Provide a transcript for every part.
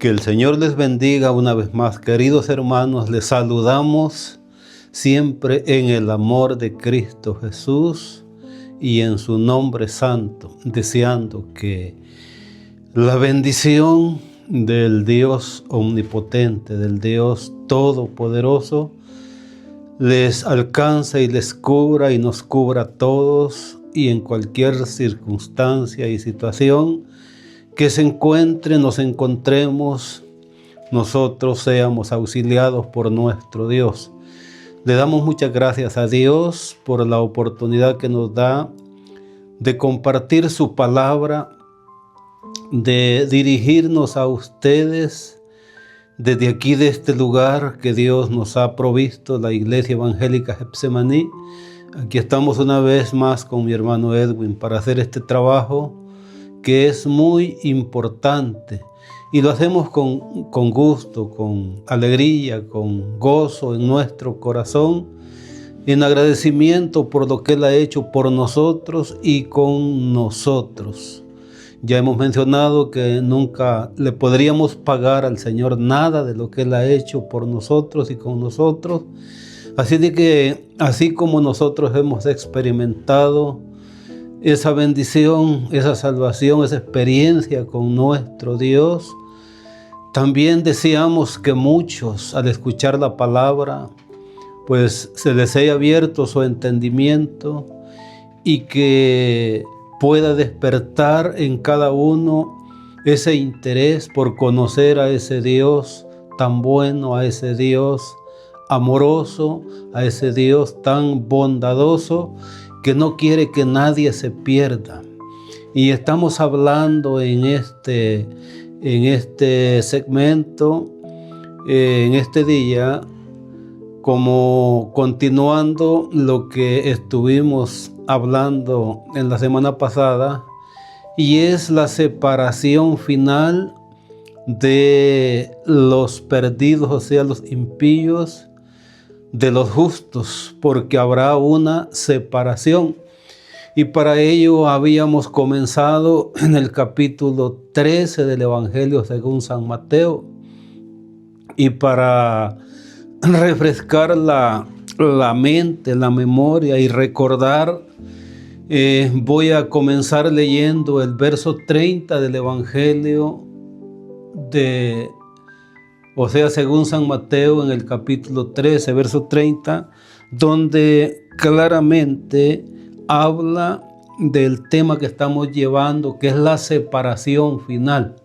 Que el Señor les bendiga una vez más, queridos hermanos. Les saludamos siempre en el amor de Cristo Jesús y en su nombre santo, deseando que la bendición del Dios omnipotente, del Dios todopoderoso, les alcance y les cubra y nos cubra a todos, y en cualquier circunstancia y situación que nos encontremos, nosotros seamos auxiliados por nuestro Dios. Le damos muchas gracias a Dios por la oportunidad que nos da de compartir su palabra, de dirigirnos a ustedes desde aquí, de este lugar que Dios nos ha provisto, la Iglesia Evangélica Getsemaní. Aquí estamos una vez más con mi hermano Edwin para hacer este trabajo que es muy importante, y lo hacemos con gusto, con alegría, con gozo en nuestro corazón, en agradecimiento por lo que Él ha hecho por nosotros y con nosotros. Ya hemos mencionado que nunca le podríamos pagar al Señor nada de lo que Él ha hecho por nosotros y con nosotros. Así de que, así como nosotros hemos experimentado esa bendición, esa salvación, esa experiencia con nuestro Dios, también deseamos que muchos, al escuchar la palabra, pues se les haya abierto su entendimiento y que pueda despertar en cada uno ese interés por conocer a ese Dios tan bueno, a ese Dios amoroso, a ese Dios tan bondadoso, que no quiere que nadie se pierda. Y estamos hablando en este segmento, en este día, como continuando lo que estuvimos hablando en la semana pasada, y es la separación final de los perdidos, o sea, los impíos, de los justos, porque habrá una separación. Y para ello habíamos comenzado en el capítulo 13 del Evangelio según San Mateo. Y para refrescar la mente, la memoria y recordar, voy a comenzar leyendo el verso 30 del Evangelio según San Mateo, en el capítulo 13, verso 30, donde claramente habla del tema que estamos llevando, que es la separación final.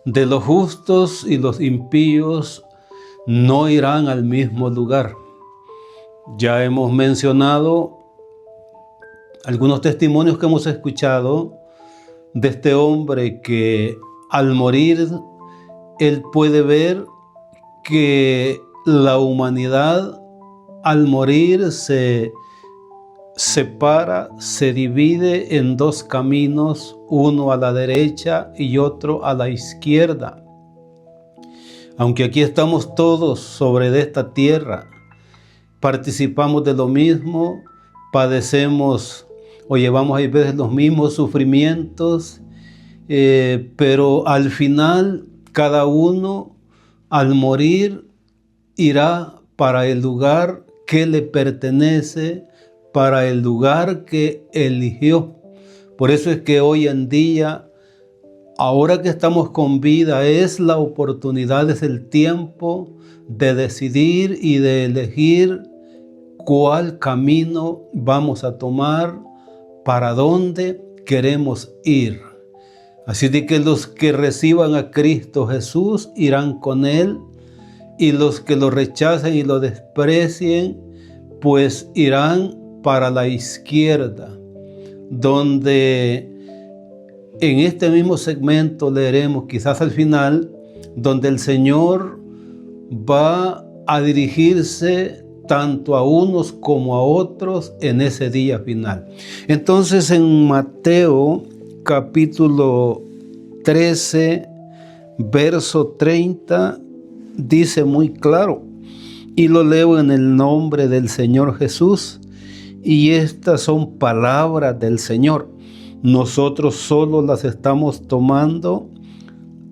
De los justos y los impíos no irán al mismo lugar. Ya hemos mencionado algunos testimonios que hemos escuchado de este hombre que al morir él puede ver que la humanidad al morir se separa, se divide en dos caminos, uno a la derecha y otro a la izquierda. Aunque aquí estamos todos sobre de esta tierra, participamos de lo mismo, padecemos o llevamos a veces los mismos sufrimientos, pero al final cada uno al morir irá para el lugar que le pertenece, para el lugar que eligió. Por eso es que hoy en día, ahora que estamos con vida, es la oportunidad, es el tiempo de decidir y de elegir cuál camino vamos a tomar, para dónde queremos ir. Así de que los que reciban a Cristo Jesús irán con Él, y los que lo rechacen y lo desprecien, pues irán para la izquierda, donde en este mismo segmento leeremos, quizás al final, donde el Señor va a dirigirse tanto a unos como a otros en ese día final. Entonces en Mateo capítulo 13, verso 30, dice muy claro, y lo leo en el nombre del Señor Jesús, y estas son palabras del Señor. Nosotros solo las estamos tomando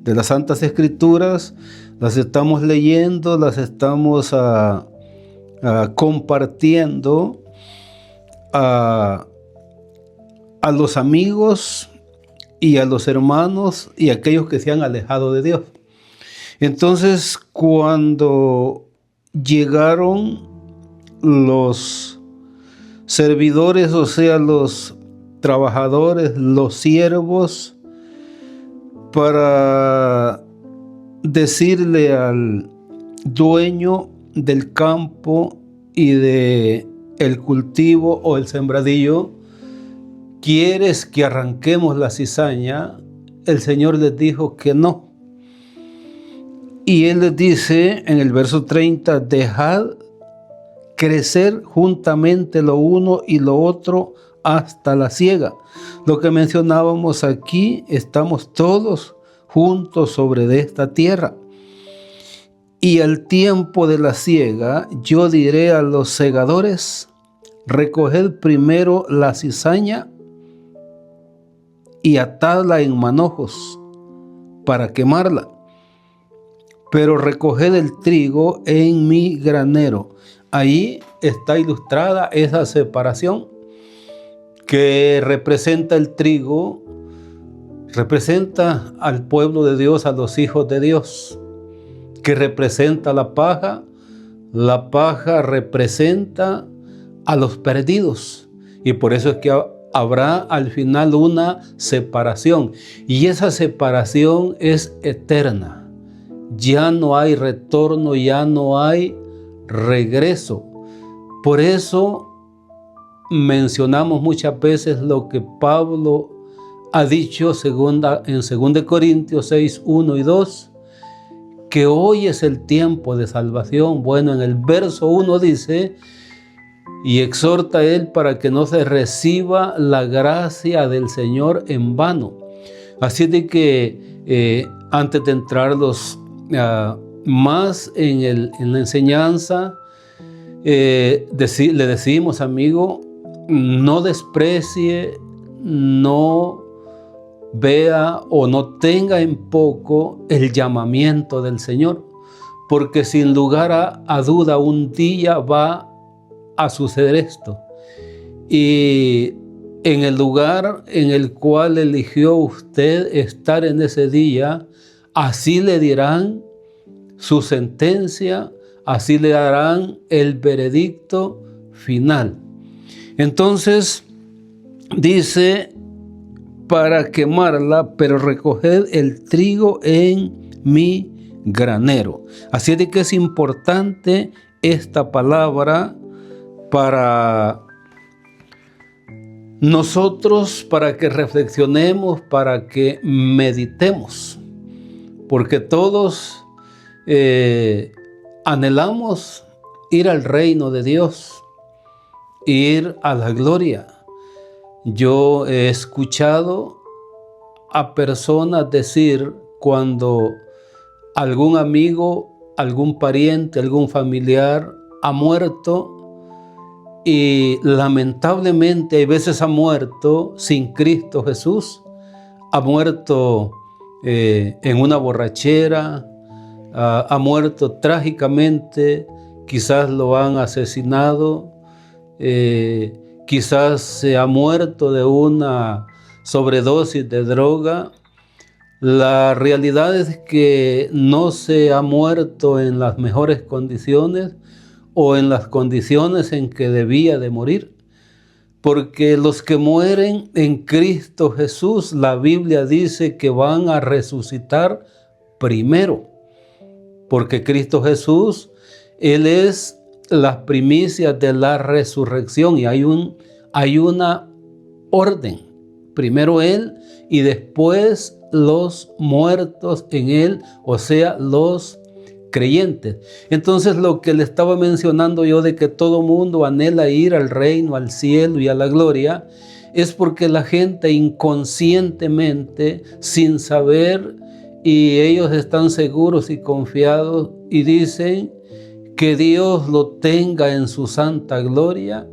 de las Santas Escrituras, las estamos leyendo, las estamos compartiendo a los amigos y a los hermanos y a aquellos que se han alejado de Dios. Entonces, cuando llegaron los servidores, o sea, los trabajadores, los siervos, para decirle al dueño del campo y de el cultivo o el sembradillo: ¿quieres que arranquemos la cizaña? El Señor les dijo que no. Y Él les dice en el verso 30, dejad crecer juntamente lo uno y lo otro hasta la siega. Lo que mencionábamos aquí, estamos todos juntos sobre de esta tierra. Y al tiempo de la siega, yo diré a los segadores: recoged primero la cizaña y atadla en manojos para quemarla, pero recoged el trigo en mi granero. Ahí está ilustrada esa separación que representa el trigo, representa al pueblo de Dios, a los hijos de Dios, que representa la paja representa a los perdidos, y por eso es que habrá al final una separación, y esa separación es eterna. Ya no hay retorno, ya no hay regreso. Por eso mencionamos muchas veces lo que Pablo ha dicho en 2 Corintios 6, 1 y 2, que hoy es el tiempo de salvación. Bueno, en el verso 1 dice: y exhorta a él para que no se reciba la gracia del Señor en vano. Así de que antes de entrar más en la enseñanza, le decimos, amigo, no desprecie, no vea o no tenga en poco el llamamiento del Señor, porque sin lugar a duda un día va a suceder esto. Y en el lugar en el cual eligió usted estar en ese día, así le dirán su sentencia, así le darán el veredicto final. Entonces dice: para quemarla, pero recoged el trigo en mi granero. Así de que es importante esta palabra para nosotros, para que reflexionemos, para que meditemos, porque todos anhelamos ir al reino de Dios, ir a la gloria. Yo he escuchado a personas decir, cuando algún amigo, algún pariente, algún familiar ha muerto, y lamentablemente a veces ha muerto sin Cristo Jesús, ha muerto en una borrachera, ha muerto trágicamente, quizás lo han asesinado, quizás se ha muerto de una sobredosis de droga. La realidad es que no se ha muerto en las mejores condiciones o en las condiciones en que debía de morir, porque los que mueren en Cristo Jesús, la Biblia dice que van a resucitar primero, porque Cristo Jesús, Él es las primicias de la resurrección, y hay una orden: primero Él y después los muertos en Él, o sea, los creyentes. Entonces, lo que le estaba mencionando yo de que todo mundo anhela ir al reino, al cielo y a la gloria, es porque la gente inconscientemente, sin saber, y ellos están seguros y confiados y dicen que Dios lo tenga en su santa gloria,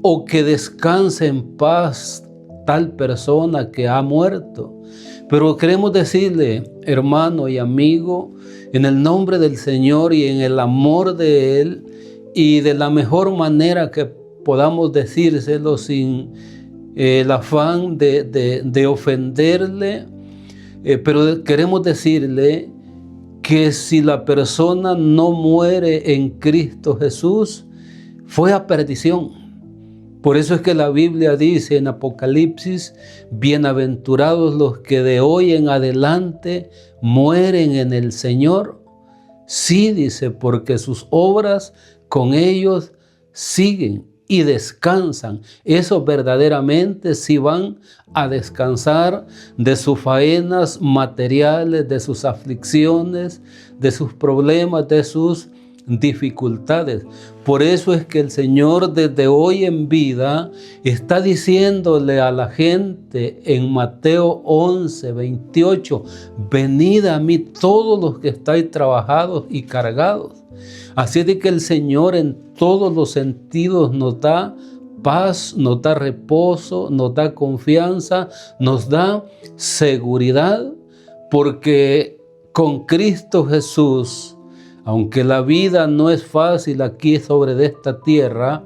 o que descanse en paz tal persona que ha muerto. Pero queremos decirle, hermano y amigo, en el nombre del Señor y en el amor de Él, y de la mejor manera que podamos decírselo sin el afán de ofenderle, pero queremos decirle que si la persona no muere en Cristo Jesús, fue a perdición. Por eso es que la Biblia dice en Apocalipsis, bienaventurados los que de hoy en adelante mueren en el Señor. Sí, dice, porque sus obras con ellos siguen y descansan. Esos verdaderamente sí van a descansar de sus faenas materiales, de sus aflicciones, de sus problemas, de sus dificultades. Por eso es que el Señor desde hoy en vida está diciéndole a la gente en Mateo 11, 28, venid a mí todos los que estáis trabajados y cargados. Así de que el Señor en todos los sentidos nos da paz, nos da reposo, nos da confianza, nos da seguridad, porque con Cristo Jesús, aunque la vida no es fácil aquí sobre esta tierra,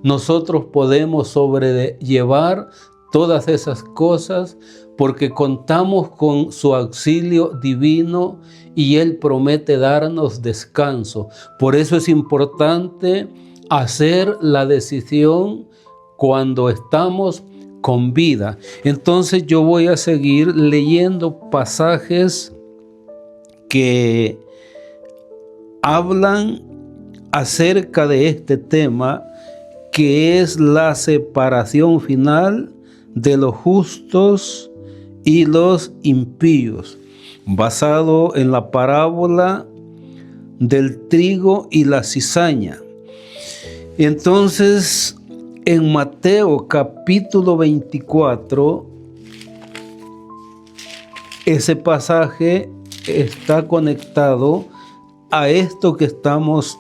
nosotros podemos sobrellevar todas esas cosas porque contamos con su auxilio divino y Él promete darnos descanso. Por eso es importante hacer la decisión cuando estamos con vida. Entonces yo voy a seguir leyendo pasajes que hablan acerca de este tema, que es la separación final de los justos y los impíos, basado en la parábola del trigo y la cizaña. Entonces, en Mateo capítulo 24, ese pasaje está conectado a esto que estamos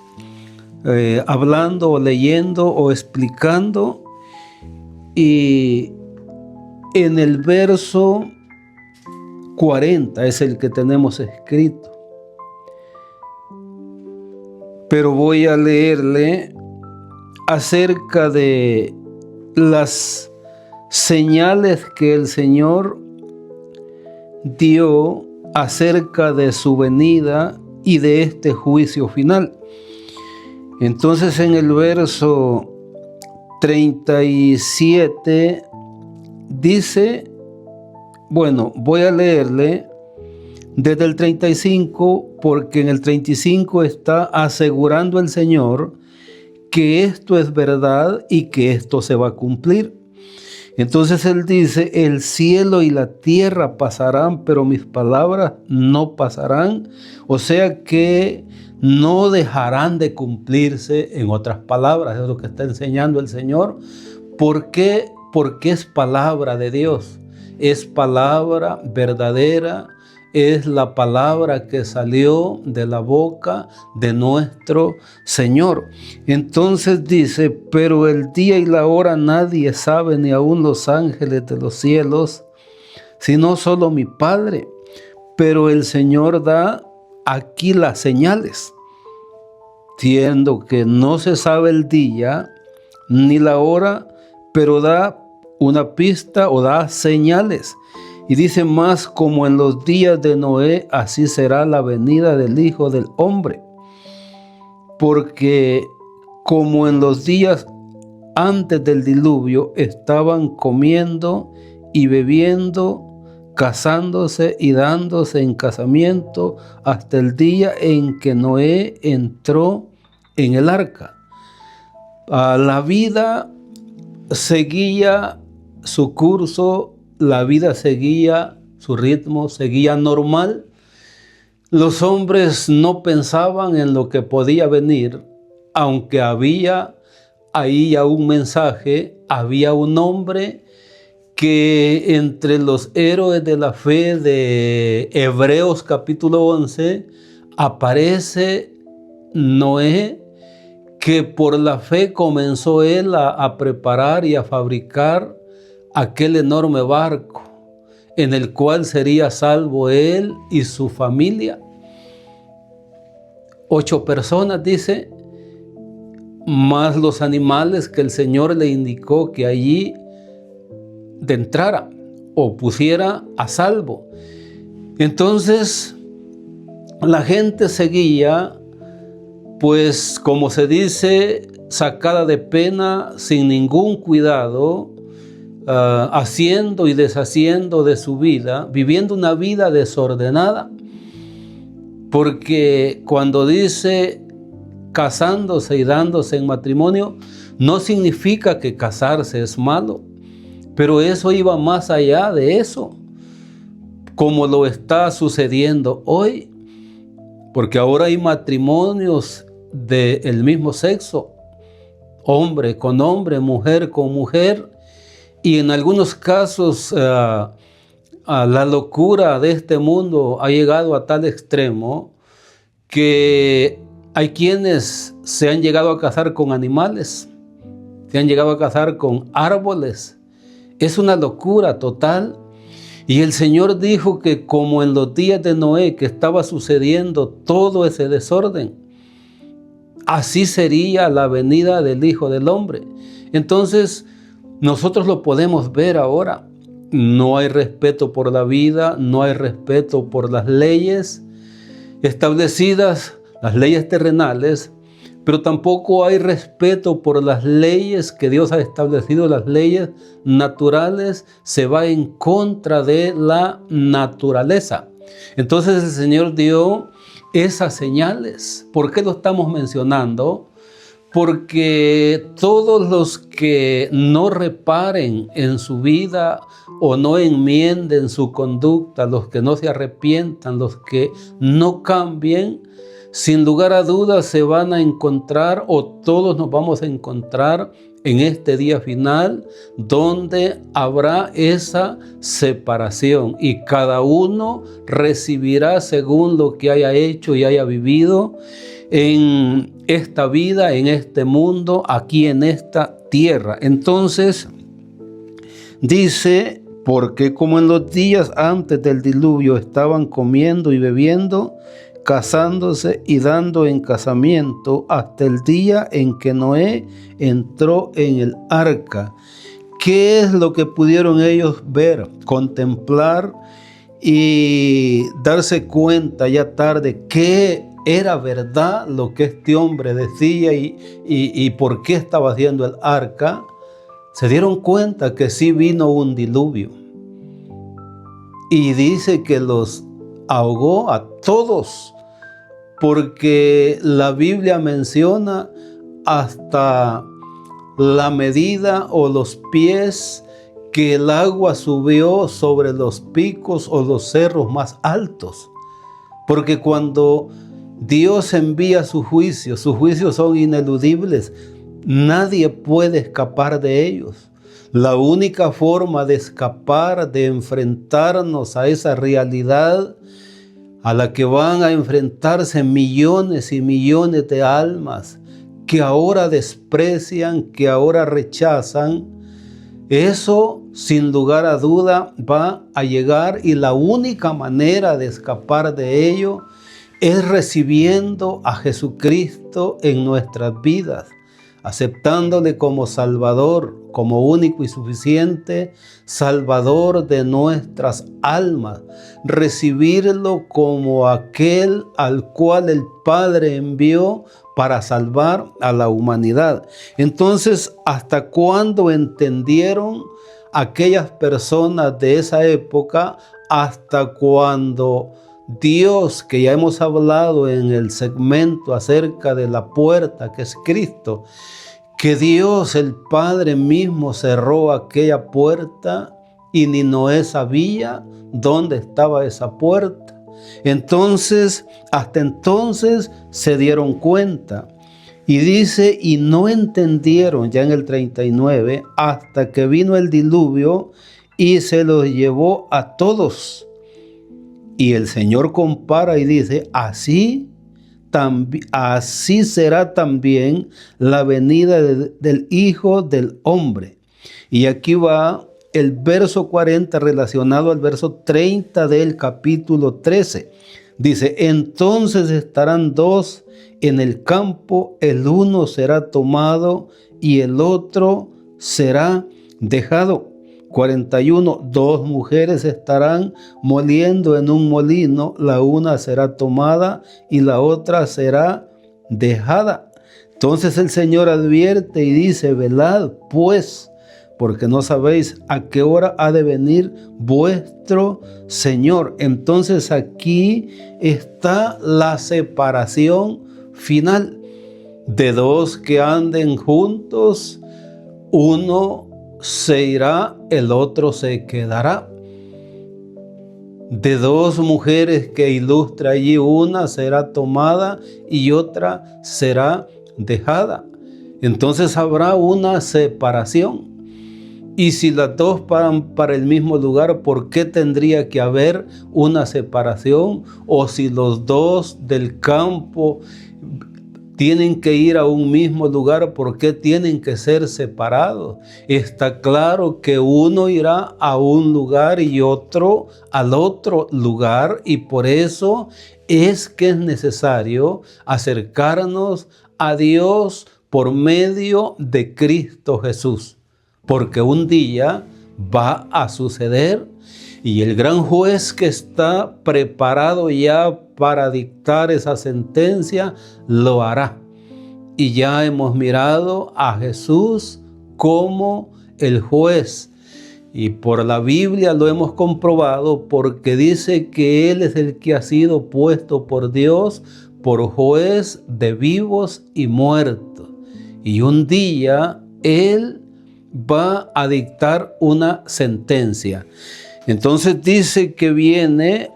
hablando o leyendo o explicando, y en el verso 40 es el que tenemos escrito. Pero voy a leerle acerca de las señales que el Señor dio acerca de su venida y de este juicio final. Entonces en el verso 37 dice, bueno, voy a leerle desde el 35, porque en el 35 está asegurando el Señor que esto es verdad y que esto se va a cumplir. Entonces Él dice, el cielo y la tierra pasarán, pero mis palabras no pasarán. O sea que no dejarán de cumplirse, en otras palabras, es lo que está enseñando el Señor. ¿Por qué? Porque es palabra de Dios, es palabra verdadera, es la palabra que salió de la boca de nuestro Señor. Entonces dice, pero el día y la hora nadie sabe, ni aun los ángeles de los cielos, sino solo mi Padre. Pero el Señor da aquí las señales, siendo que no se sabe el día ni la hora, pero da una pista o da señales. Y dice más, como en los días de Noé, así será la venida del Hijo del Hombre. Porque como en los días antes del diluvio estaban comiendo y bebiendo, casándose y dándose en casamiento hasta el día en que Noé entró en el arca. La vida seguía su curso, la vida seguía su ritmo, seguía normal. Los hombres no pensaban en lo que podía venir, aunque había ahí ya un mensaje, había un hombre que entre los héroes de la fe de Hebreos capítulo 11 aparece Noé, que por la fe comenzó él a preparar y a fabricar aquel enorme barco en el cual sería salvo él y su familia. 8 personas, dice, más los animales que el Señor le indicó que allí entrara o pusiera a salvo. Entonces, la gente seguía, pues, como se dice, sacada de pena, sin ningún cuidado, haciendo y deshaciendo de su vida, viviendo una vida desordenada, porque cuando dice casándose y dándose en matrimonio, no significa que casarse es malo, pero eso iba más allá de eso, como lo está sucediendo hoy, porque ahora hay matrimonios del mismo sexo, hombre con hombre, mujer con mujer, y en algunos casos la locura de este mundo ha llegado a tal extremo que hay quienes se han llegado a casar con animales, se han llegado a casar con árboles. Es una locura total. Y el Señor dijo que como en los días de Noé, que estaba sucediendo todo ese desorden, así sería la venida del Hijo del Hombre. Entonces, nosotros lo podemos ver ahora. No hay respeto por la vida, no hay respeto por las leyes establecidas, las leyes terrenales, pero tampoco hay respeto por las leyes que Dios ha establecido, las leyes naturales. Se va en contra de la naturaleza. Entonces el Señor dio esas señales. ¿Por qué lo estamos mencionando? Porque todos los que no reparen en su vida o no enmienden su conducta, los que no se arrepientan, los que no cambien, sin lugar a dudas se van a encontrar, o todos nos vamos a encontrar en este día final, donde habrá esa separación y cada uno recibirá según lo que haya hecho y haya vivido en esta vida, en este mundo, aquí en esta tierra. Entonces, dice, porque como en los días antes del diluvio estaban comiendo y bebiendo, casándose y dando en casamiento hasta el día en que Noé entró en el arca. ¿Qué es lo que pudieron ellos ver, contemplar y darse cuenta ya tarde que era verdad lo que este hombre decía y por qué estaba haciendo el arca? Se dieron cuenta que sí vino un diluvio. Y dice que los ahogó a todos, porque la Biblia menciona hasta la medida o los pies que el agua subió sobre los picos o los cerros más altos. Porque cuando Dios envía sus juicios son ineludibles. Nadie puede escapar de ellos. La única forma de escapar, de enfrentarnos a esa realidad a la que van a enfrentarse millones y millones de almas que ahora desprecian, que ahora rechazan, eso sin lugar a duda va a llegar, y la única manera de escapar de ello es recibiendo a Jesucristo en nuestras vidas, aceptándole como Salvador, como único y suficiente Salvador de nuestras almas, recibirlo como aquel al cual el Padre envió para salvar a la humanidad. Entonces, ¿hasta cuándo entendieron aquellas personas de esa época? Hasta cuando Dios, que ya hemos hablado en el segmento acerca de la puerta que es Cristo, que Dios el Padre mismo cerró aquella puerta y ni Noé sabía dónde estaba esa puerta. Entonces, hasta entonces se dieron cuenta. Y dice, y no entendieron, ya en el 39, hasta que vino el diluvio y se los llevó a todos. Y el Señor compara y dice, así será también la venida del Hijo del Hombre. Y aquí va el verso 40 relacionado al verso 30 del capítulo 13. Dice, entonces estarán dos en el campo, el uno será tomado y el otro será dejado. 41, dos mujeres estarán moliendo en un molino, la una será tomada y la otra será dejada. Entonces el Señor advierte y dice, velad pues, porque no sabéis a qué hora ha de venir vuestro Señor. Entonces aquí está la separación final. De dos que anden juntos, uno se irá, el otro se quedará. De dos mujeres que ilustra allí, una será tomada y otra será dejada. Entonces habrá una separación. Y si las dos van para el mismo lugar, ¿por qué tendría que haber una separación? O si los dos del campo tienen que ir a un mismo lugar, ¿por qué tienen que ser separados? Está claro que uno irá a un lugar y otro al otro lugar, y por eso es que es necesario acercarnos a Dios por medio de Cristo Jesús, porque un día va a suceder y el gran juez que está preparado ya para dictar esa sentencia lo hará. Y ya hemos mirado a Jesús como el juez. Y por la Biblia lo hemos comprobado, porque dice que Él es el que ha sido puesto por Dios por juez de vivos y muertos. Y un día Él va a dictar una sentencia. Entonces dice que viene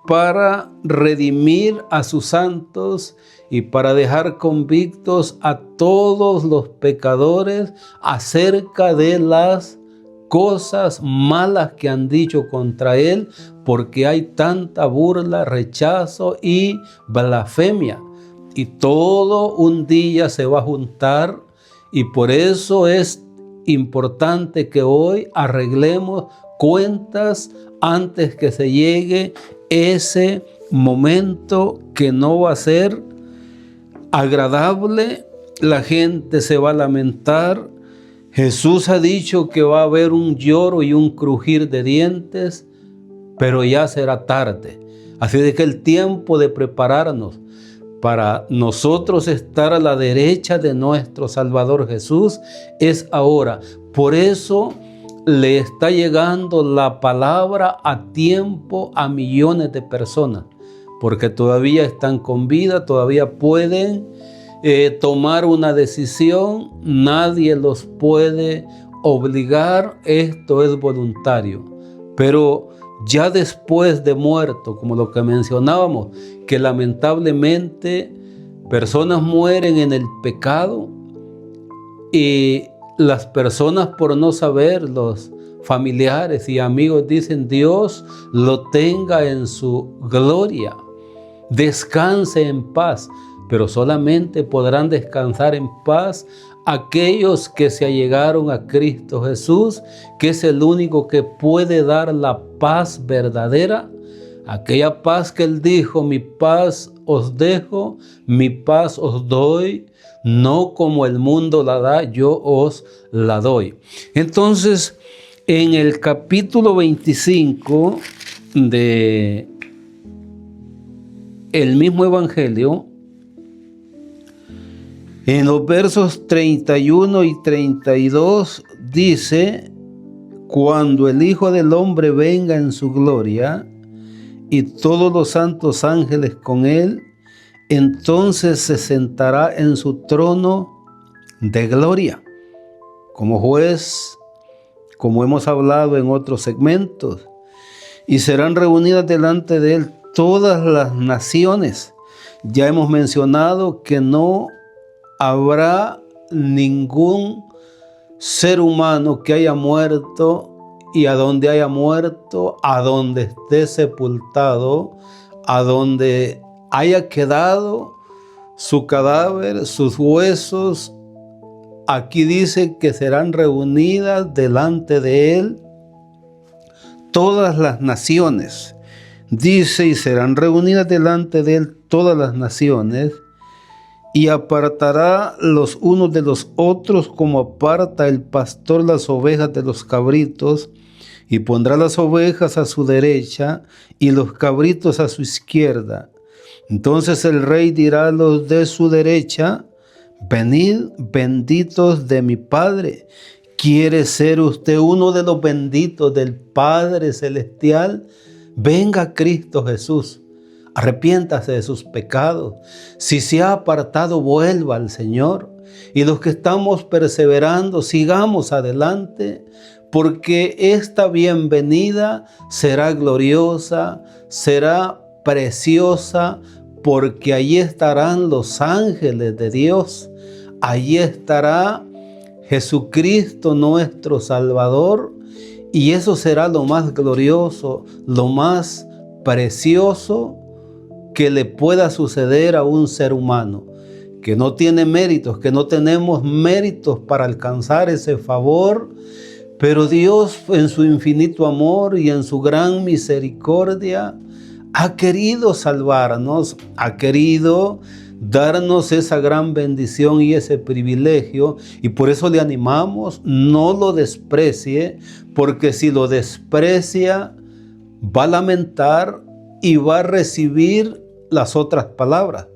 para redimir a sus santos y para dejar convictos a todos los pecadores acerca de las cosas malas que han dicho contra Él, porque hay tanta burla, rechazo y blasfemia. Y todo un día se va a juntar, y por eso es importante que hoy arreglemos cuentas antes que se llegue ese momento que no va a ser agradable. La gente se va a lamentar. Jesús ha dicho que va a haber un lloro y un crujir de dientes, pero ya será tarde. Así de que el tiempo de prepararnos para nosotros estar a la derecha de nuestro Salvador Jesús es ahora. Por eso le está llegando la palabra a tiempo a millones de personas, porque todavía están con vida, todavía pueden tomar una decisión, nadie los puede obligar, esto es voluntario. Pero ya después de muerto, como lo que mencionábamos, que lamentablemente personas mueren en el pecado, y las personas, por no saber, los familiares y amigos dicen, Dios lo tenga en su gloria, descanse en paz. Pero solamente podrán descansar en paz aquellos que se allegaron a Cristo Jesús, que es el único que puede dar la paz verdadera, aquella paz que Él dijo, mi paz os dejo, mi paz os doy, no como el mundo la da, yo os la doy. Entonces, en el capítulo 25 de el mismo Evangelio, en los versos 31 y 32 dice, cuando el Hijo del Hombre venga en su gloria y todos los santos ángeles con Él, entonces se sentará en su trono de gloria como juez, como hemos hablado en otros segmentos, y serán reunidas delante de Él todas las naciones. Ya hemos mencionado que no habrá ningún ser humano que haya muerto, y a donde haya muerto, a donde esté sepultado, a donde haya quedado su cadáver, sus huesos, aquí dice que serán reunidas delante de Él todas las naciones. Dice, y serán reunidas delante de él todas las naciones, y apartará los unos de los otros como aparta el pastor las ovejas de los cabritos, y pondrá las ovejas a su derecha y los cabritos a su izquierda. Entonces el rey dirá a los de su derecha: venid, benditos de mi Padre. ¿Quiere ser usted uno de los benditos del Padre Celestial? Venga a Cristo Jesús. Arrepiéntase de sus pecados. Si se ha apartado, vuelva al Señor. Y los que estamos perseverando, sigamos adelante, porque esta bienvenida será gloriosa, será preciosa, porque allí estarán los ángeles de Dios. Allí estará Jesucristo nuestro Salvador, y eso será lo más glorioso, lo más precioso que le pueda suceder a un ser humano, que no tiene méritos, que no tenemos méritos para alcanzar ese favor, pero Dios en su infinito amor y en su gran misericordia ha querido salvarnos, ha querido darnos esa gran bendición y ese privilegio, y por eso le animamos, no lo desprecie, porque si lo desprecia, va a lamentar y va a recibir las otras palabras.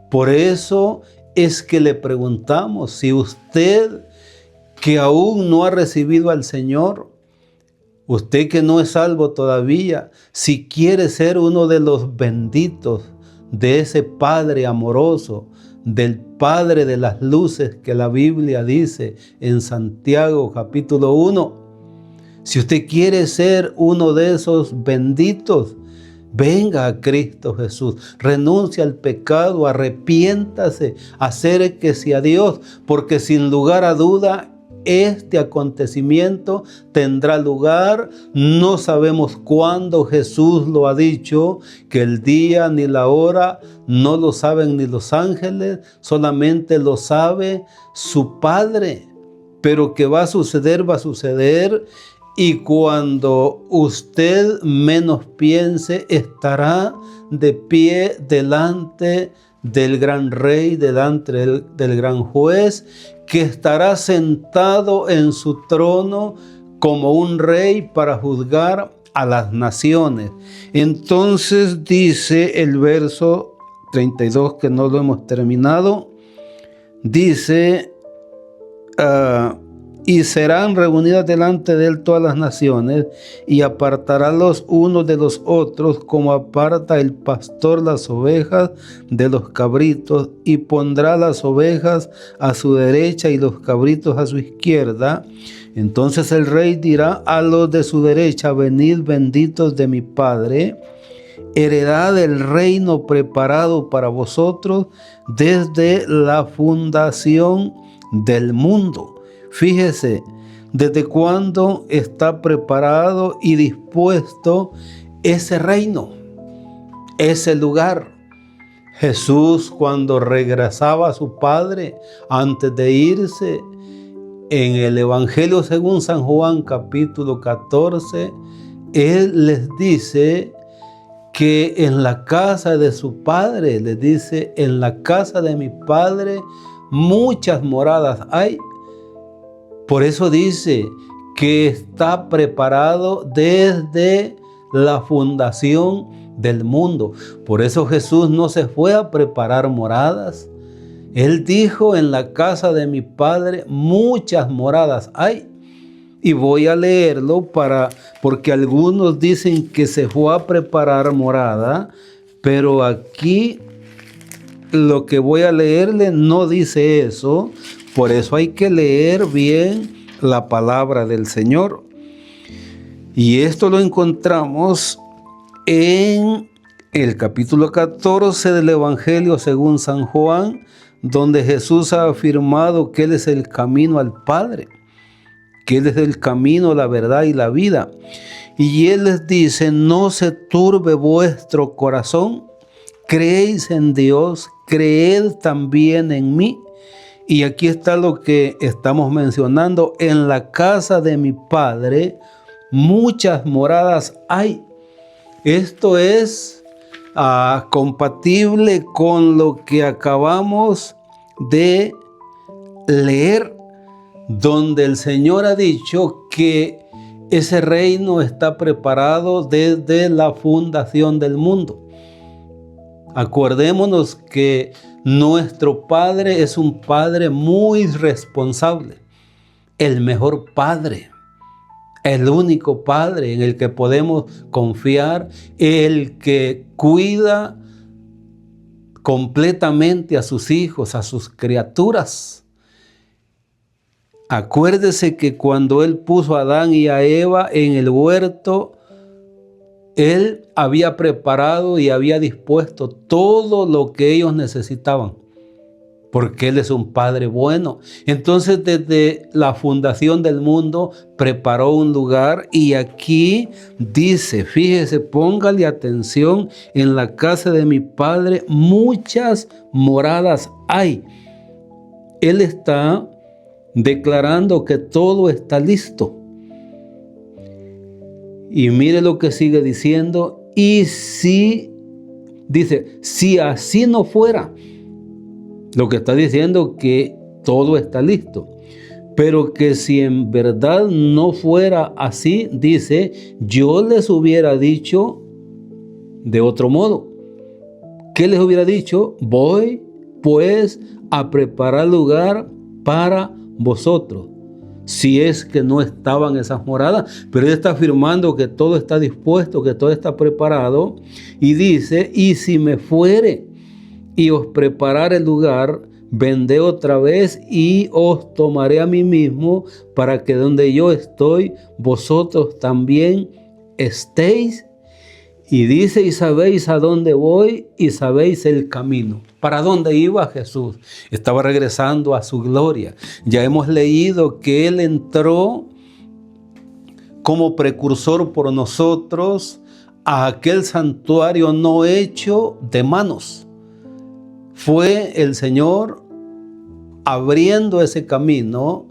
Por eso es que le preguntamos, si usted que aún no ha recibido al Señor, usted que no es salvo todavía, si quiere ser uno de los benditos de ese Padre amoroso, del Padre de las luces que la Biblia dice en Santiago capítulo 1, si usted quiere ser uno de esos benditos, venga a Cristo Jesús, renuncia al pecado, arrepiéntase, acérquese a Dios, porque sin lugar a duda este acontecimiento tendrá lugar. No sabemos cuándo. Jesús lo ha dicho, que el día ni la hora no lo saben ni los ángeles, solamente lo sabe su Padre. Pero que va a suceder, va a suceder. Y cuando usted menos piense, estará de pie delante del gran Rey, delante del gran Juez, que estará sentado en su trono como un rey para juzgar a las naciones. Entonces dice el verso 32, que no lo hemos terminado, dice: y serán reunidas delante de él todas las naciones, y apartará los unos de los otros, como aparta el pastor las ovejas de los cabritos, y pondrá las ovejas a su derecha y los cabritos a su izquierda. Entonces el rey dirá a los de su derecha: venid, benditos de mi Padre, heredad del reino preparado para vosotros desde la fundación del mundo. Fíjese, desde cuándo está preparado y dispuesto ese reino, ese lugar. Jesús, cuando regresaba a su Padre, antes de irse, en el Evangelio según San Juan capítulo 14, Él les dice que en la casa de su Padre, les dice: en la casa de mi Padre muchas moradas hay. Por eso dice que está preparado desde la fundación del mundo. Por eso Jesús no se fue a preparar moradas. Él dijo: en la casa de mi Padre muchas moradas hay. Y voy a leerlo porque algunos dicen que se fue a preparar morada, pero aquí lo que voy a leerle no dice eso. Por eso hay que leer bien la palabra del Señor. Y esto lo encontramos en el capítulo 14 del Evangelio según San Juan, donde Jesús ha afirmado que Él es el camino al Padre, que Él es el camino, la verdad y la vida. Y Él les dice: no se turbe vuestro corazón, creéis en Dios, creed también en mí. Y aquí está lo que estamos mencionando: en la casa de mi Padre muchas moradas hay. Esto es compatible con lo que acabamos de leer, donde el Señor ha dicho que ese reino está preparado desde la fundación del mundo. Acordémonos que nuestro Padre es un Padre muy responsable, el mejor Padre, el único Padre en el que podemos confiar, el que cuida completamente a sus hijos, a sus criaturas. Acuérdese que cuando Él puso a Adán y a Eva en el huerto, Él había preparado y había dispuesto todo lo que ellos necesitaban, porque Él es un Padre bueno. Entonces, desde la fundación del mundo, preparó un lugar, y aquí dice, fíjese, póngale atención, en la casa de mi Padre muchas moradas hay. Él está declarando que todo está listo. Y mire lo que sigue diciendo. Y si, dice, si así no fuera, lo que está diciendo que todo está listo. Pero que si en verdad no fuera así, dice, yo les hubiera dicho de otro modo. ¿Qué les hubiera dicho? Voy pues a preparar lugar para vosotros. Si es que no estaban esas moradas, pero Él está afirmando que todo está dispuesto, que todo está preparado, y dice, y si me fuere y os preparare el lugar, vendré otra vez y os tomaré a mí mismo, para que donde yo estoy, vosotros también estéis. Y dice, y sabéis a dónde voy y sabéis el camino. ¿Para dónde iba Jesús? Estaba regresando a su gloria. Ya hemos leído que Él entró como precursor por nosotros a aquel santuario no hecho de manos. Fue el Señor abriendo ese camino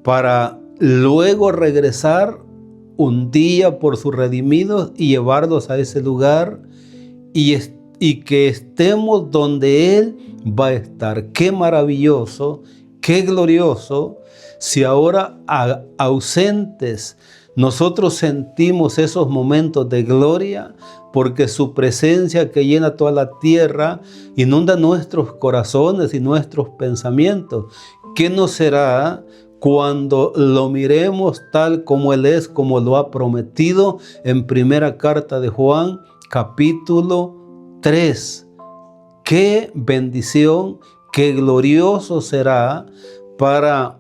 para luego regresar un día por sus redimidos y llevarlos a ese lugar y que estemos donde Él va a estar. Qué maravilloso, qué glorioso, si ahora ausentes nosotros sentimos esos momentos de gloria, porque su presencia que llena toda la tierra inunda nuestros corazones y nuestros pensamientos. ¿Qué nos será cuando lo miremos tal como Él es, como lo ha prometido en primera carta de Juan, capítulo 3? Qué bendición, qué glorioso será para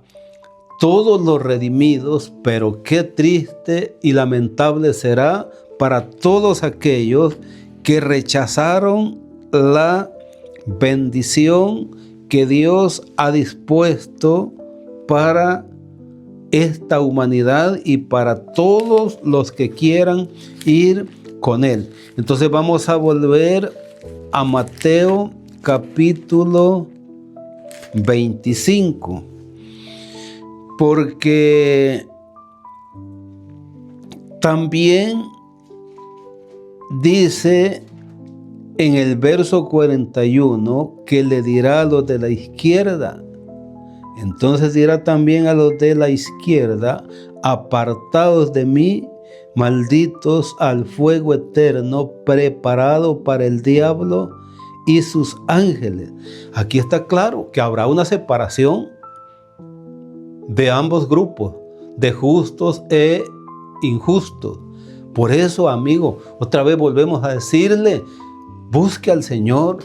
todos los redimidos, pero qué triste y lamentable será para todos aquellos que rechazaron la bendición que Dios ha dispuesto para esta humanidad y para todos los que quieran ir con Él. Entonces vamos a volver a Mateo capítulo 25, porque también dice en el verso 41 que le dirá a los de la izquierda. Entonces dirá también a los de la izquierda, apartados de mí, malditos, al fuego eterno preparado para el diablo y sus ángeles. Aquí está claro que habrá una separación de ambos grupos, de justos e injustos. Por eso, amigo, otra vez volvemos a decirle, busque al Señor,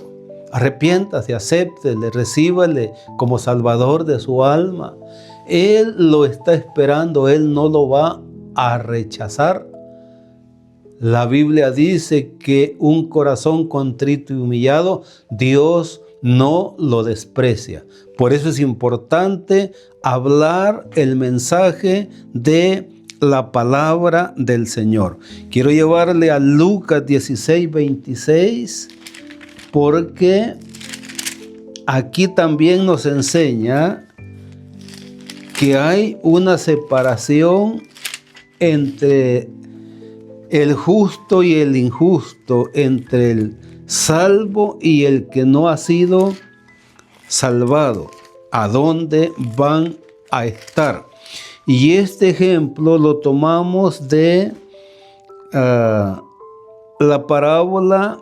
arrepiéntase, acéptele, recíbale como Salvador de su alma. Él lo está esperando, Él no lo va a rechazar. La Biblia dice que un corazón contrito y humillado, Dios no lo desprecia. Por eso es importante hablar el mensaje de la palabra del Señor. Quiero llevarle a Lucas 16:26, porque aquí también nos enseña que hay una separación entre el justo y el injusto, entre el salvo y el que no ha sido salvado. ¿A dónde van a estar? Y este ejemplo lo tomamos de la parábola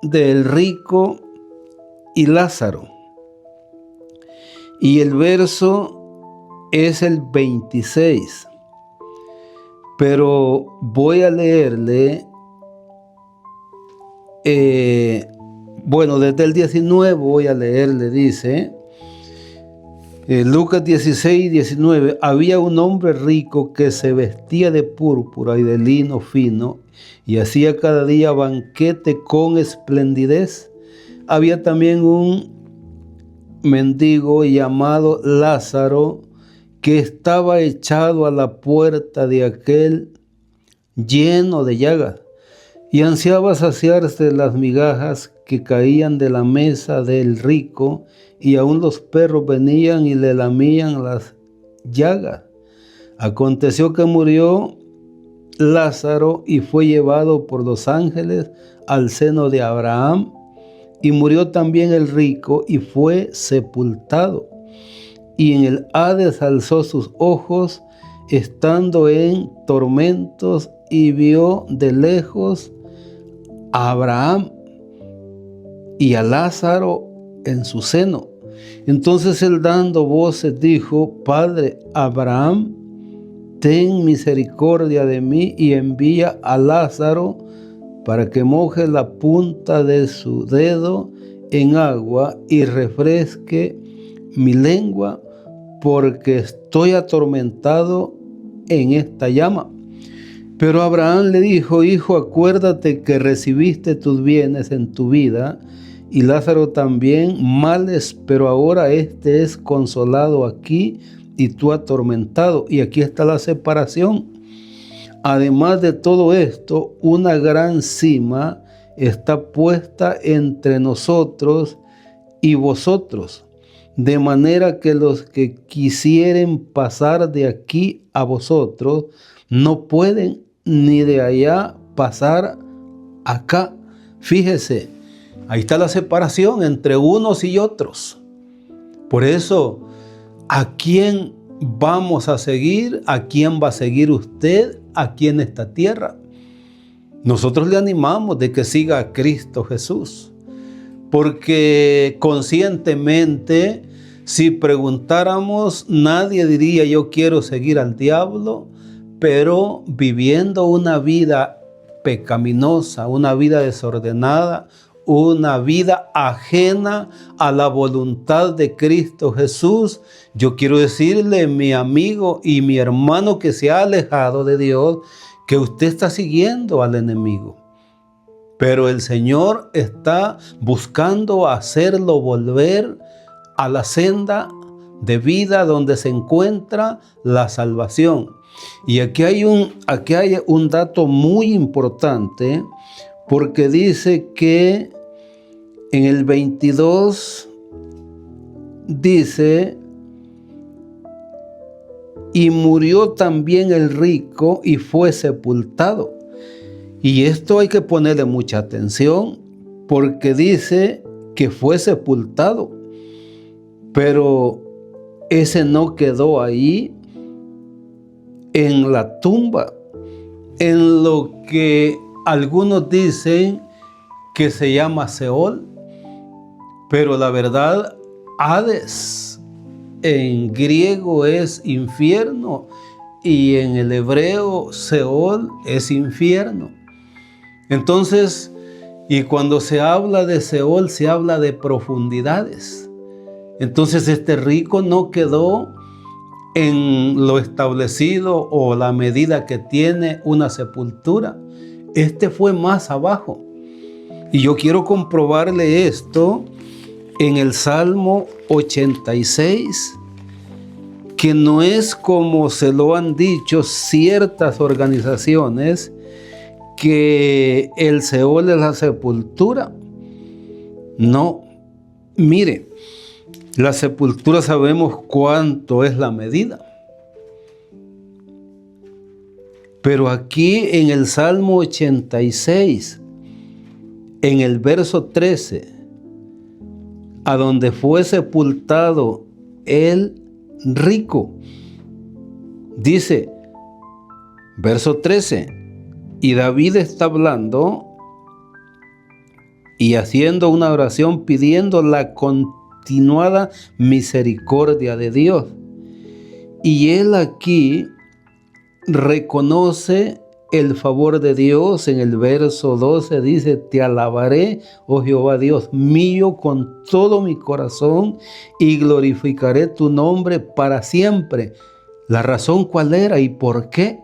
del rico y Lázaro. Y el verso es el 26. Pero voy a leerle, desde el 19 voy a leerle, dice, Lucas 16, 19, había un hombre rico que se vestía de púrpura y de lino fino y hacía cada día banquete con esplendidez. Había también un mendigo llamado Lázaro que estaba echado a la puerta de aquel lleno de llagas y ansiaba saciarse de las migajas que caían de la mesa del rico, y aún los perros venían y le lamían las llagas. Aconteció que murió Lázaro y fue llevado por los ángeles al seno de Abraham, y murió también el rico y fue sepultado. Y en el Hades alzó sus ojos, estando en tormentos, y vio de lejos a Abraham y a Lázaro en su seno. Entonces él, dando voces, dijo: Padre Abraham, ten misericordia de mí y envía a Lázaro para que moje la punta de su dedo en agua y refresque mi lengua, porque estoy atormentado en esta llama. Pero Abraham le dijo: Hijo, acuérdate que recibiste tus bienes en tu vida, y Lázaro también males, pero ahora este es consolado aquí y tú atormentado. Y aquí está la separación. Además de todo esto, una gran cima está puesta entre nosotros y vosotros, de manera que los que quisieren pasar de aquí a vosotros no pueden, ni de allá pasar acá. Fíjese, ahí está la separación entre unos y otros. Por eso, ¿a quién vamos a seguir? ¿A quién va a seguir usted aquí en esta tierra? Nosotros le animamos de que siga a Cristo Jesús, porque conscientemente, si preguntáramos, nadie diría: yo quiero seguir al diablo, pero viviendo una vida pecaminosa, una vida desordenada, una vida ajena a la voluntad de Cristo Jesús. Yo quiero decirle, mi amigo y mi hermano que se ha alejado de Dios, que usted está siguiendo al enemigo. Pero el Señor está buscando hacerlo volver a la senda de vida donde se encuentra la salvación. Y aquí hay un dato muy importante, porque dice que en el 22 dice: y murió también el rico y fue sepultado. Y esto hay que ponerle mucha atención, porque dice que fue sepultado, pero ese no quedó ahí en la tumba, en lo que algunos dicen que se llama Seol, pero la verdad, Hades en griego es infierno, y en el hebreo Seol es infierno. Entonces, y cuando se habla de Seol, se habla de profundidades. Entonces este rico no quedó en lo establecido o la medida que tiene una sepultura. Este fue más abajo. Y yo quiero comprobarle esto en el Salmo 86, que no es como se lo han dicho ciertas organizaciones, que el Seol es la sepultura. No, mire, la sepultura sabemos cuánto es la medida. Pero aquí en el Salmo 86, en el verso 13, a donde fue sepultado el rico, dice, verso 13, y David está hablando y haciendo una oración pidiendo la continuada misericordia de Dios. Y él aquí reconoce el favor de Dios. En el verso 12 dice, te alabaré, oh Jehová Dios mío, con todo mi corazón y glorificaré tu nombre para siempre. ¿La razón cuál era y por qué?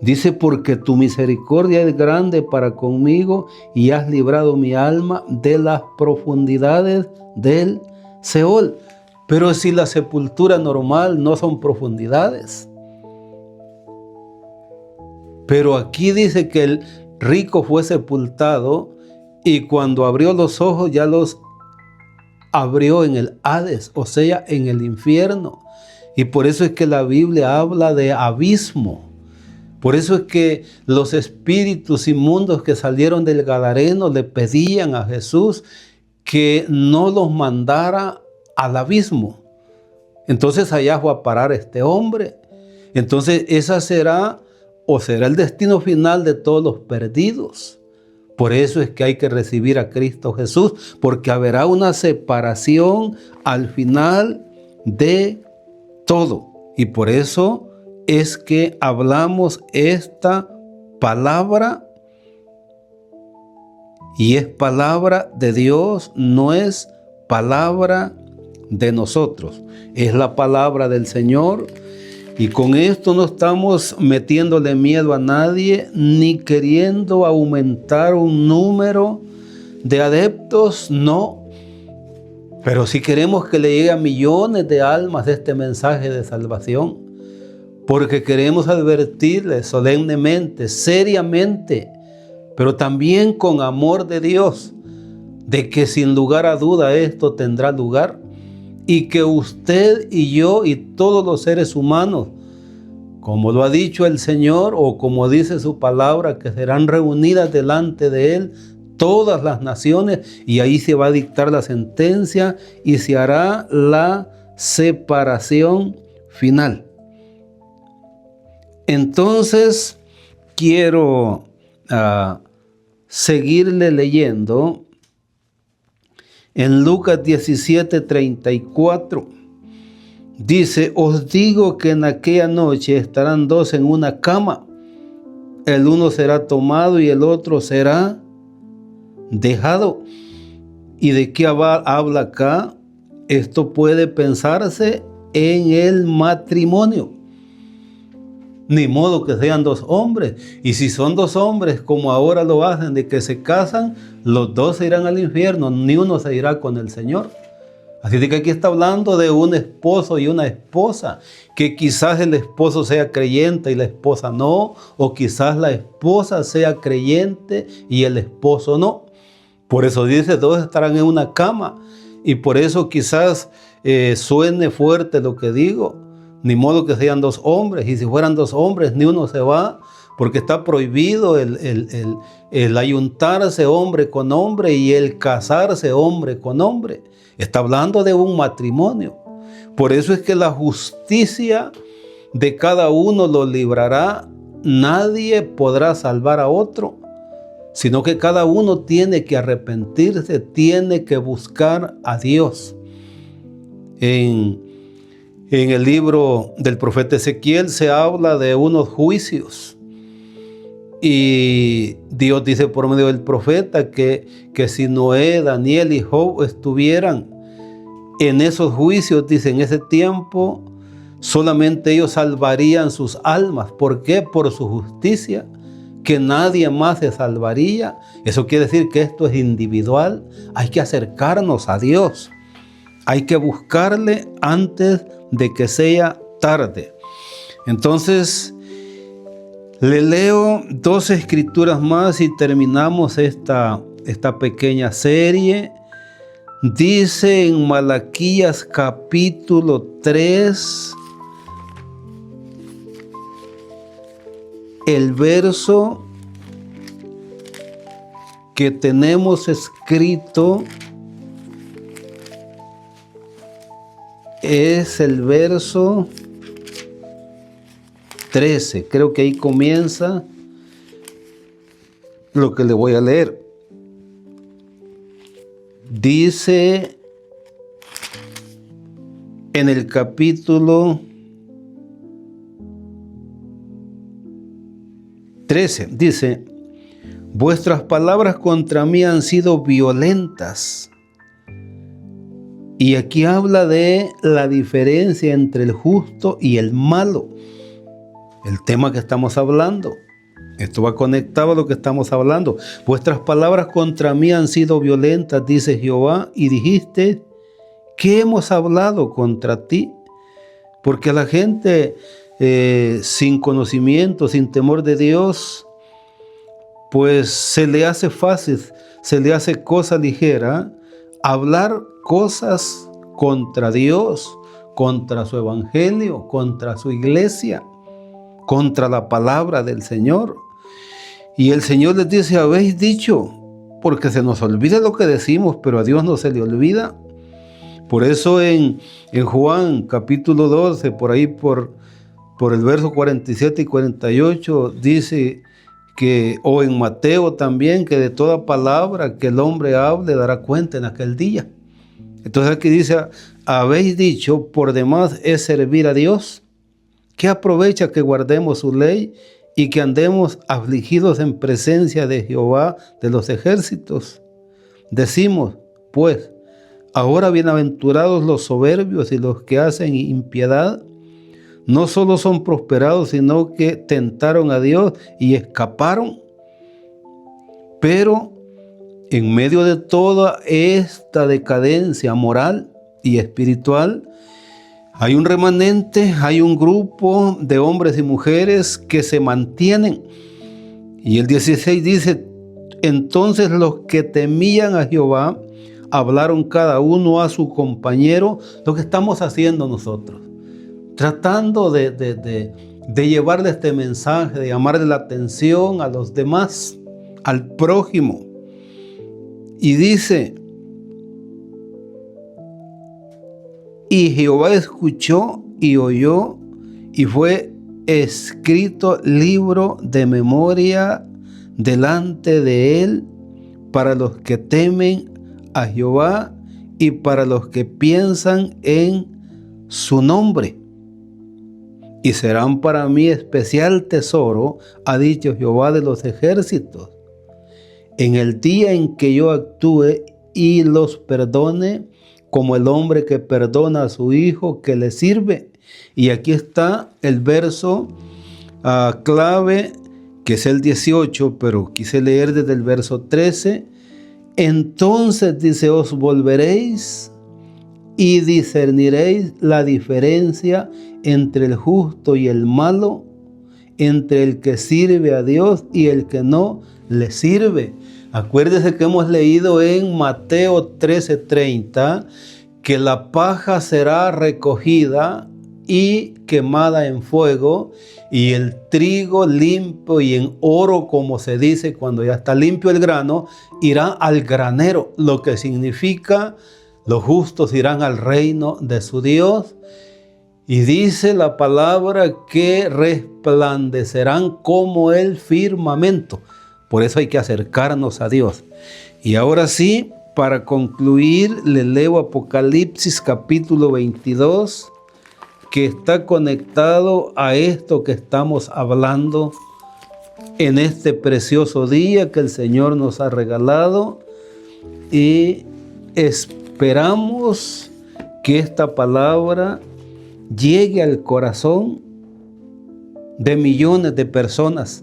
Dice, porque tu misericordia es grande para conmigo y has librado mi alma de las profundidades del Seol. Pero si la sepultura normal no son profundidades. Pero aquí dice que el rico fue sepultado y cuando abrió los ojos ya los abrió en el Hades, o sea, en el infierno. Y por eso es que la Biblia habla de abismo. Por eso es que los espíritus inmundos que salieron del Gadareno le pedían a Jesús que no los mandara al abismo. Entonces allá fue a parar este hombre. Entonces esa será el destino final de todos los perdidos. Por eso es que hay que recibir a Cristo Jesús, porque habrá una separación al final de todo. Y por eso es que hablamos esta palabra, y es palabra de Dios, no es palabra de nosotros, es la palabra del Señor. Y con esto no estamos metiéndole miedo a nadie, ni queriendo aumentar un número de adeptos, no. Pero sí queremos que le llegue a millones de almas este mensaje de salvación, porque queremos advertirles solemnemente, seriamente, pero también con amor de Dios, de que sin lugar a duda esto tendrá lugar y que usted y yo y todos los seres humanos, como lo ha dicho el Señor o como dice su palabra, que serán reunidas delante de Él todas las naciones y ahí se va a dictar la sentencia y se hará la separación final. Entonces, quiero seguirle leyendo en Lucas 17:34. Dice, os digo que en aquella noche estarán dos en una cama. El uno será tomado y el otro será dejado. ¿Y de qué habla acá? Esto puede pensarse en el matrimonio. Ni modo que sean dos hombres. Y si son dos hombres, como ahora lo hacen, de que se casan, los dos se irán al infierno, ni uno se irá con el Señor. Así de que aquí está hablando de un esposo y una esposa, que quizás el esposo sea creyente y la esposa no, o quizás la esposa sea creyente y el esposo no. Por eso dice, dos estarán en una cama, y por eso quizás suene fuerte lo que digo. Ni modo que sean dos hombres, y si fueran dos hombres, ni uno se va, porque está prohibido el ayuntarse hombre con hombre y el casarse hombre con hombre. Está hablando de un matrimonio. Por eso es que la justicia de cada uno lo librará. Nadie podrá salvar a otro, sino que cada uno tiene que arrepentirse, tiene que buscar a Dios. En el libro del profeta Ezequiel se habla de unos juicios. Y Dios dice por medio del profeta que si Noé, Daniel y Job estuvieran en esos juicios, dice, en ese tiempo, solamente ellos salvarían sus almas. ¿Por qué? Por su justicia, que nadie más se salvaría. Eso quiere decir que esto es individual. Hay que acercarnos a Dios. Hay que buscarle antes de que sea tarde. Entonces, le leo dos escrituras más y terminamos esta pequeña serie. Dice en Malaquías capítulo 3, el verso que tenemos escrito es el verso 13. Creo que ahí comienza lo que le voy a leer. Dice en el capítulo 13, dice: vuestras palabras contra mí han sido violentas. Y aquí habla de la diferencia entre el justo y el malo. El tema que estamos hablando. Esto va conectado a lo que estamos hablando. Vuestras palabras contra mí han sido violentas, dice Jehová, y dijiste: ¿qué hemos hablado contra ti? Porque a la gente sin conocimiento, sin temor de Dios, pues se le hace fácil, se le hace cosa ligera hablar cosas contra Dios, contra su evangelio, contra su iglesia, contra la palabra del Señor. Y el Señor les dice: habéis dicho, porque se nos olvida lo que decimos, pero a Dios no se le olvida. Por eso en Juan capítulo 12, por ahí por el verso 47 y 48, dice que, o en Mateo también, que de toda palabra que el hombre hable dará cuenta en aquel día. Entonces aquí dice: habéis dicho, por demás es servir a Dios. ¿Qué aprovecha que guardemos su ley y que andemos afligidos en presencia de Jehová de los ejércitos? Decimos, pues, ahora bienaventurados los soberbios y los que hacen impiedad. No solo son prosperados, sino que tentaron a Dios y escaparon. Pero en medio de toda esta decadencia moral y espiritual, hay un remanente, hay un grupo de hombres y mujeres que se mantienen. Y el 16 dice: entonces los que temían a Jehová hablaron cada uno a su compañero. Lo que estamos haciendo nosotros, tratando de llevarle este mensaje, de llamarle la atención a los demás, al prójimo. Y dice: y Jehová escuchó y oyó, y fue escrito libro de memoria delante de él para los que temen a Jehová y para los que piensan en su nombre. Y serán para mí especial tesoro, ha dicho Jehová de los ejércitos, en el día en que yo actúe y los perdone, como el hombre que perdona a su hijo que le sirve. Y aquí está el verso clave, que es el 18, pero quise leer desde el verso 13. Entonces dice: os volveréis y discerniréis la diferencia entre el justo y el malo, entre el que sirve a Dios y el que no le sirve. Acuérdese que hemos leído en Mateo 13:30 que la paja será recogida y quemada en fuego, y el trigo limpio y en oro, como se dice cuando ya está limpio el grano, irá al granero, lo que significa: los justos irán al reino de su Dios. Y dice la palabra que resplandecerán como el firmamento. Por eso hay que acercarnos a Dios. Y ahora sí, para concluir, le leo Apocalipsis capítulo 22, que está conectado a esto que estamos hablando en este precioso día que el Señor nos ha regalado. Y esperamos que esta palabra llegue al corazón de millones de personas,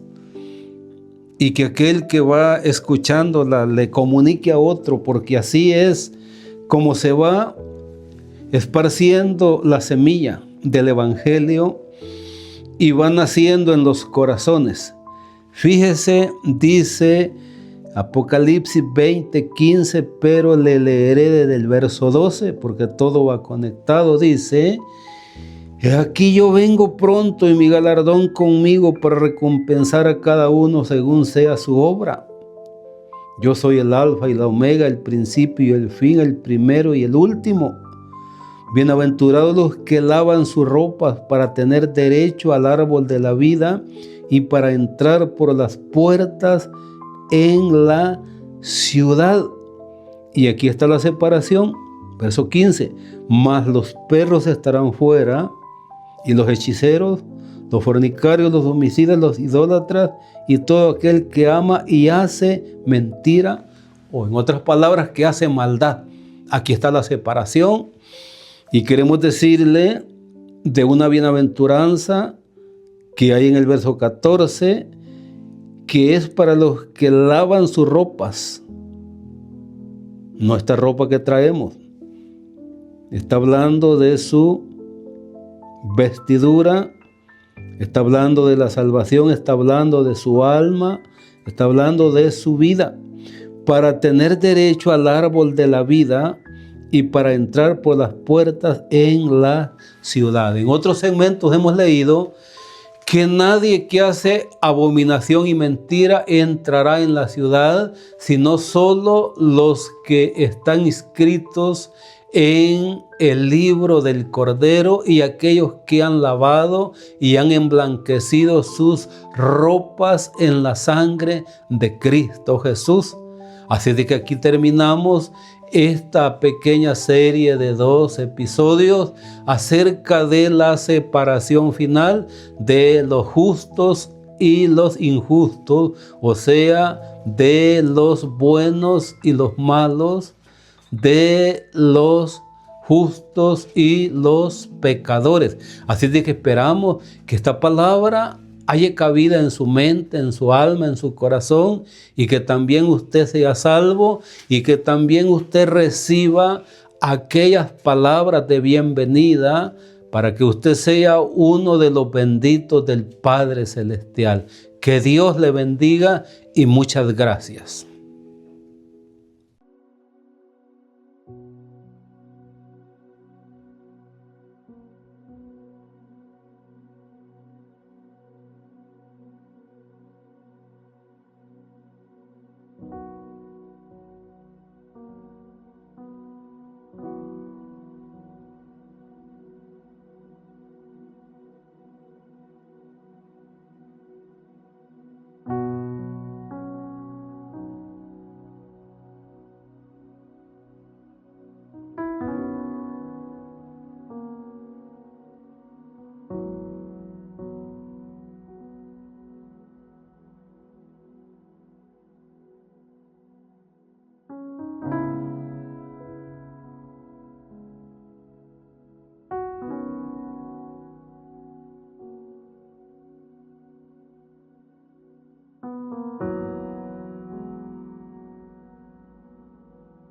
y que aquel que va escuchándola le comunique a otro, porque así es como se va esparciendo la semilla del evangelio y va naciendo en los corazones. Fíjese, dice Apocalipsis 20:15, pero le leeré desde el verso 12 porque todo va conectado. Dice: He aquí yo vengo pronto y mi galardón conmigo para recompensar a cada uno según sea su obra. Yo soy el alfa y la omega, el principio y el fin, el primero y el último. Bienaventurados los que lavan sus ropas para tener derecho al árbol de la vida y para entrar por las puertas en la ciudad. Y aquí está la separación, verso 15. Mas los perros estarán fuera, y los hechiceros, los fornicarios, los homicidas, los idólatras y todo aquel que ama y hace mentira, o en otras palabras, que hace maldad. Aquí está la separación y queremos decirle de una bienaventuranza que hay en el verso 14, que es para los que lavan sus ropas. No esta ropa que traemos. Está hablando de su vestidura, está hablando de la salvación, está hablando de su alma, está hablando de su vida, para tener derecho al árbol de la vida y para entrar por las puertas en la ciudad. En otros segmentos hemos leído que nadie que hace abominación y mentira entrará en la ciudad, sino solo los que están inscritos en el libro del Cordero y aquellos que han lavado y han emblanquecido sus ropas en la sangre de Cristo Jesús. Así de que aquí terminamos esta pequeña serie de 2 episodios acerca de la separación final de los justos y los injustos, o sea, de los buenos y los malos, de los justos y los pecadores. Así de que esperamos que esta palabra haya cabida en su mente, en su alma, en su corazón, y que también usted sea salvo y que también usted reciba aquellas palabras de bienvenida para que usted sea uno de los benditos del Padre Celestial. Que Dios le bendiga y muchas gracias.